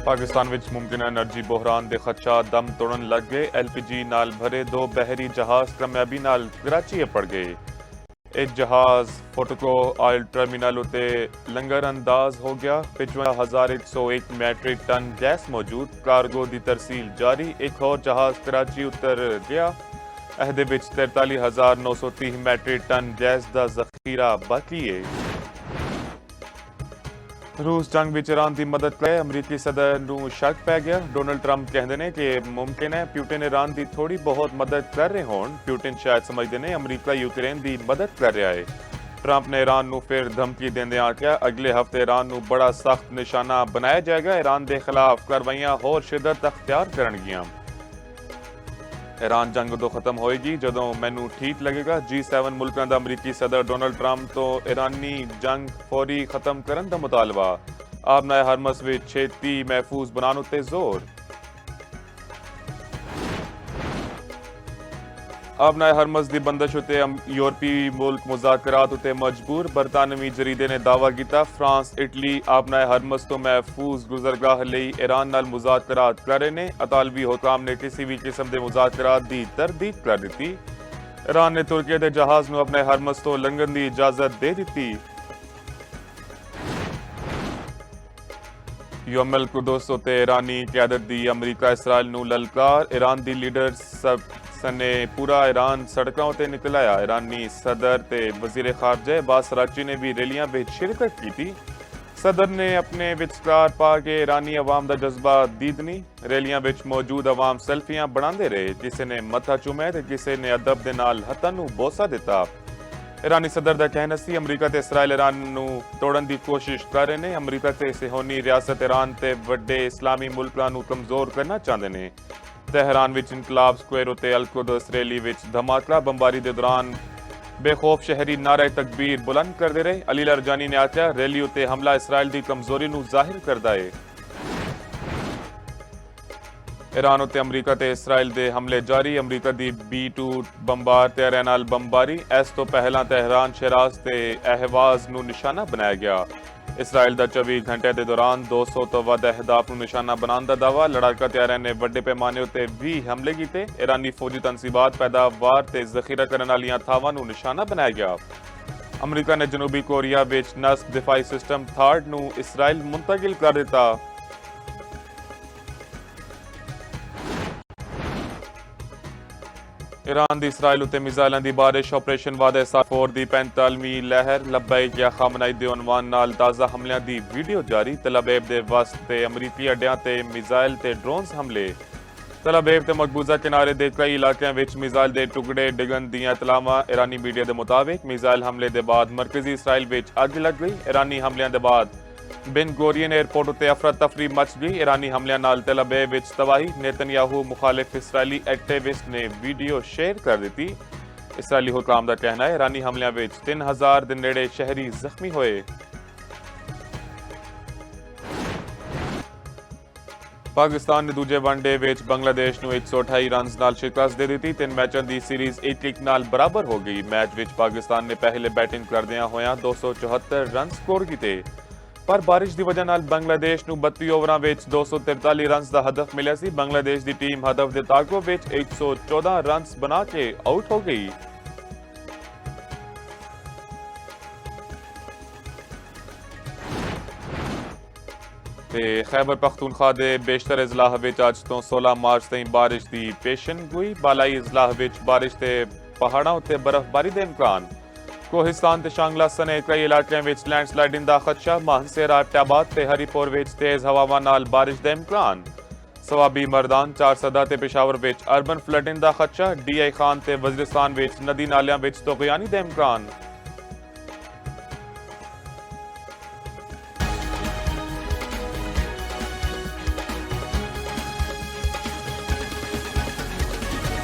पाकिस्तान विच मुमकिन एनर्जी बहरान दे खदशात दम तोड़न लग गए। LPG नाल भरे 2 बहरी जहाज कामयाबी नाल कराची पड़ गए। एक जहाज फोटको ऑयल टर्मिनल उते लंगर अंदाज हो गया। 55,101 मैट्रिक टन गैस मौजूद। कार्गो दी तरसील जारी। एक और जहाज कराची उतर गया। अहदे विच 43,930 मैट्रिक टन गैस दा जखीरा बाकी है। रूस जंग विच ईरान की मदद करे। अमरीकी सदर नूं शक पै गया। डोनाल्ड ट्रंप कहते हैं कि मुमकिन है प्यूटिन ईरान की थोड़ी बहुत मदद कर रहे होण। प्यूटिन शायद समझते हैं अमरीका यूक्रेन की मदद कर रहा है। ट्रंप ने ईरान नूं फिर धमकी देंदे आख्या अगले हफ्ते ईरान नूं बड़ा सख्त निशाना बनाया जाएगा। ईरान के खिलाफ कार्रवाइयां होर शिदत अख्तियार करनगियां। ईरान जंग उदों खत्म होएगी जदों मैनू ठीक लगेगा। G7 मुल्कां दा अमरीकी सदर डोनाल्ड ट्रंप तो ईरानी जंग फौरी खत्म करन दा मुतालबा। आबनाए हरमस विच छेती महफूज बनाने उत्ते जोर। आबनाए हरमस दी बंदिश उत्ते यूरोपी मुल्क मुज़ाकरात उत्ते मजबूर। बरतानवी जरीदे ने दावा किया फ्रांस इटली आबनाए हरमस तो महफूज गुजरगाह लई ईरान नाल मुज़ाकरात कर रहे ने। अतालवी हुकाम ने किसी भी किस्म के मुज़ाकरात की तरदीद कर दी। ईरान ने तुर्की के जहाज नूं अपने हरमस तो लंघन की इजाजत दे दी। यौमल कुदस उत्ते ईरानी क़यादत दी अमरीका इसराइल नूं ललकार। ईरान दी लीडर सब ने पूरा ईरान सड़कों ते निकलाया। ईरानी सदर ते वजीर खारजा अब्बास अरागची ने भी रैलियां विच शिरकत की थी। सदर ने अपने विचकार पा के ईरानी अवाम दा जज्बा दीदनी। रैलियां विच मौजूद अवाम सेल्फियां बनांदे रहे। किसी ने मत्था चूमे ते किसी ने अदब दे नाल हत्थां नूं बोसा दिता। ईरानी सदर दा कहना सी अमरीका ते इसराइल ईरान नूं तोड़न दी कोशिश कर रहे ने। अमरीका ते सिहोनी रियासत ईरान ते वड्डे इस्लामी मुल्कां नूं कमजोर करना चाहते ने। तेहरान विच इनकलाब स्क्वेयर उत्ते अल कुदस रैली विच धमाका। बंबारी दे दौरान बेखौफ शहरी नारे तकबीर बुलंद करते रहे। अली लारजानी ने आख्या रैली उत्ते हमला इसराइल की कमजोरी नूं जाहिर करदा है। ईरान उत्ते अमरीका ते इसराइल दे हमले जारी। अमरीका दी B-2 बंबार तैयारियां नाल बंबारी। इस तो पहला तेहरान शराज ते अहवाज नूं निशाना बनाया गया। इसराइल दा 24 घंटे के दौरान 200 तो वध अहदाफ नूं निशाना बनाने का दावा। लड़ाका तैयारियां ने वड्डे पैमाने उत्ते भी हमले किए। ईरानी फौजी तनसीबात पैदावार ते जखीरा करने वालियां थावां नूं निशाना बनाया गया। अमरीका ने जनूबी कोरिया विच नस्ब दिफाई सिस्टम थार्ड नूं इसराइल मुंतकिल कर दिता। ईरान दी इसराइल उत्ते मिसाइलां दी बारिश। ऑपरेशन वादे साफोर दी 45वीं लहर लब्बैक या खामनाई दे उनवान नाल ताज़ा हमलियां दी वीडियो जारी। तल अबीब दे वस्त ते अमरीकी अड्डियां ते मिसाइल ते ड्रोन्स हमले। तल अबीब ते मकबूजा किनारे दे कई इलाकों विच मिसाइल दे टुकड़े डिगन दियां इतलावां। ईरानी मीडिया दे मुताबिक मिसाइल हमले दे बाद मरकजी इसराइल विच अग लग गई। ईरानी हमलियां दे बाद बिन गोरियन एयरपोर्ट उत्ते अफरा तफरी मच गई। ईरानी हमलियां नाल तल अबीब विच तबाही। नेतन्याहू मुखालिफ इसराइली एक्टिविस्ट ने वीडियो शेयर कर दी। इसराइली हुकाम का कहना है ईरानी हमलियां विच 3000 दे नेड़े शहरी जख्मी होए। पाकिस्तान ने दूजे वनडे विच बांग्लादेश नूं 128 रन्स नाल शिकस्त दे दी। 3 मैचों की सीरीज 1-1 नाल बराबर हो गई। मैच विच पाकिस्तान ने पहले बैटिंग करदियां होया 274 रन स्कोर किए। पर बारिश की वजह नाल बांग्लादेश नूं 32 ओवरां विच 243 रन्स का हदफ मिलिया सी। बांग्लादेश की टीम हदफ के ताको विच 114 रन्स बना के आउट हो गई। खैबर पख्तूनख्वा दे बेशतर इजलाह विच अज तो 16 मार्च तई बारिश की पेशन गोई। बालाई इजलाह विच बारिश ते पहाड़ां उत्ते बर्फबारी के इम्कान। कोहिस्तान ते शांगला सने कई इलाकों विच लैंडस्लाइडिंग का खदशा। मानसेरा एबटाबाद ते हरीपुर विच तेज हवावां नाल बारिश का इम्कान। सवाबी मरदान 4 सदा ते पेशावर विच अर्बन फ्लडिंग का खदशा। DI खान ते वजीरिस्तान विच नदी नालियां विच तोगयानी का इम्कान।